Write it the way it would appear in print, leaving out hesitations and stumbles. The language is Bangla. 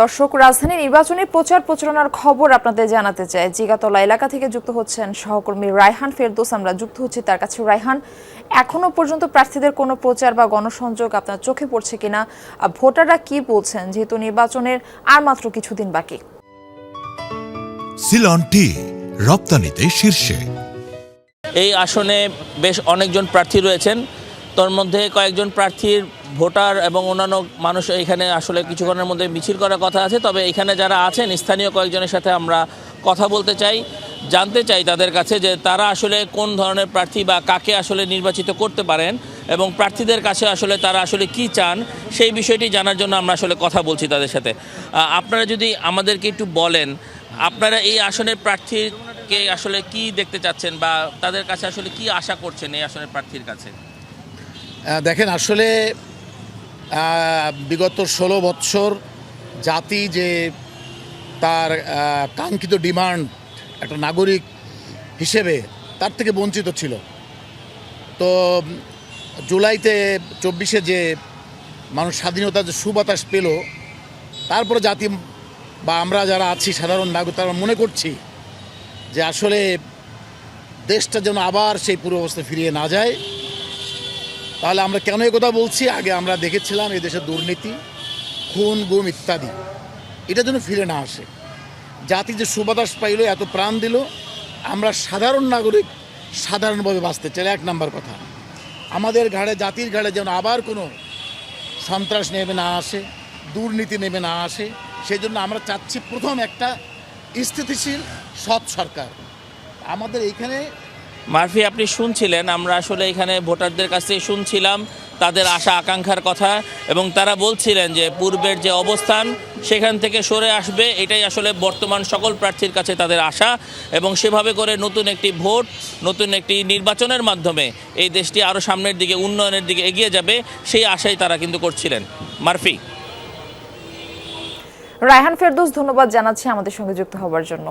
দর্শক, রাজধানী নির্বাচনী প্রচার প্রচারণার খবর আপনাদের জানাতে চাই। জিগাতলা এলাকা থেকে যুক্ত হচ্ছেন সহকর্মী রায়হান ফেরদৌস। আমরা যুক্ত হচ্ছি তার কাছে। রায়হান, এখনো পর্যন্ত প্রার্থীদের কোনো প্রচার বা গণসংযোগ আপনার চোখে পড়ছে কিনা? ভোটাররা কি বলছেন, যেহেতু নির্বাচনের আর মাত্র কিছুদিন বাকি? সিলন টি রপ্তানিতে শীর্ষে। এই আসনে বেশ অনেকজন প্রার্থী রয়েছেন। তোর মধ্যে কয়েকজন প্রার্থীর ভোটার এবং অন্যান্য মানুষ এখানে আসলে কিছুক্ষণের মধ্যে মিছিল করার কথা আছে। তবে এখানে যারা আছেন স্থানীয় কয়েকজনের সাথে আমরা কথা বলতে চাই, জানতে চাই তাদের কাছে যে তারা আসলে কোন ধরনের প্রার্থী বা কাকে আসলে নির্বাচিত করতে পারেন এবং প্রার্থীদের কাছে আসলে তারা আসলে কি চান সেই বিষয়টি জানার জন্য আমরা আসলে কথা বলছি তাদের সাথে। আপনারা যদি আমাদেরকে একটু বলেন, আপনারা এই আসনের প্রার্থীকে আসলে কি দেখতে চাচ্ছেন বা তাদের কাছে আসলে কি আশা করছেন এই আসনের প্রার্থীর কাছে? দেখেন, আসলে বিগত 16 বৎসর জাতি যে তার কাঙ্ক্ষিত ডিমান্ড একটা নাগরিক হিসেবে তার থেকে বঞ্চিত ছিল। তো জুলাইতে 24-এ যে মানুষ স্বাধীনতার যে সুবাতাস পেল, তারপরে জাতি বা আমরা যারা আছি সাধারণ নাগরিক তারা মনে করছি যে আসলে দেশটা যেন আবার সেই পূর্ব অবস্থায় ফিরিয়ে না যায়। তাহলে আমরা কেন এই কথা বলছি? আগে আমরা দেখেছিলাম এই দেশের দুর্নীতি, খুন, গুম ইত্যাদি, এটা যেন ফিরে না আসে। জাতি যে সুবাতাস পাইল, এত প্রাণ দিল, আমরা সাধারণ নাগরিক সাধারণভাবে বাঁচতে চাই। 1 নম্বর কথা, আমাদের ঘাড়ে, জাতির ঘাড়ে যেন আবার কোনো সন্ত্রাস নেমে না আসে, দুর্নীতি নেমে না আসে। সেই জন্য আমরা চাচ্ছি প্রথম একটা স্থিতিশীল সৎ সরকার। আমাদের এইখানে মারফি, আপনি শুনছিলেন, আমরা আসলে এখানে ভোটারদের কাছ থেকে শুনছিলাম তাদের আশা আকাঙ্ক্ষার কথা এবং তারা বলছিলেন যে পূর্বের যে অবস্থান সেখান থেকে সরে আসবে, এটাই আসলে বর্তমান সকল প্রার্থীর কাছে তাদের আশা এবং সেভাবে করে নতুন একটি ভোট, নতুন একটি নির্বাচনের মাধ্যমে এই দেশটি আরও সামনের দিকে উন্নয়নের দিকে এগিয়ে যাবে, সেই আশাই তারা কিন্তু করছিলেন। মারফি। রায়হান ফেরদৌস, ধন্যবাদ জানাচ্ছি আমাদের সঙ্গে যুক্ত হওয়ার জন্য।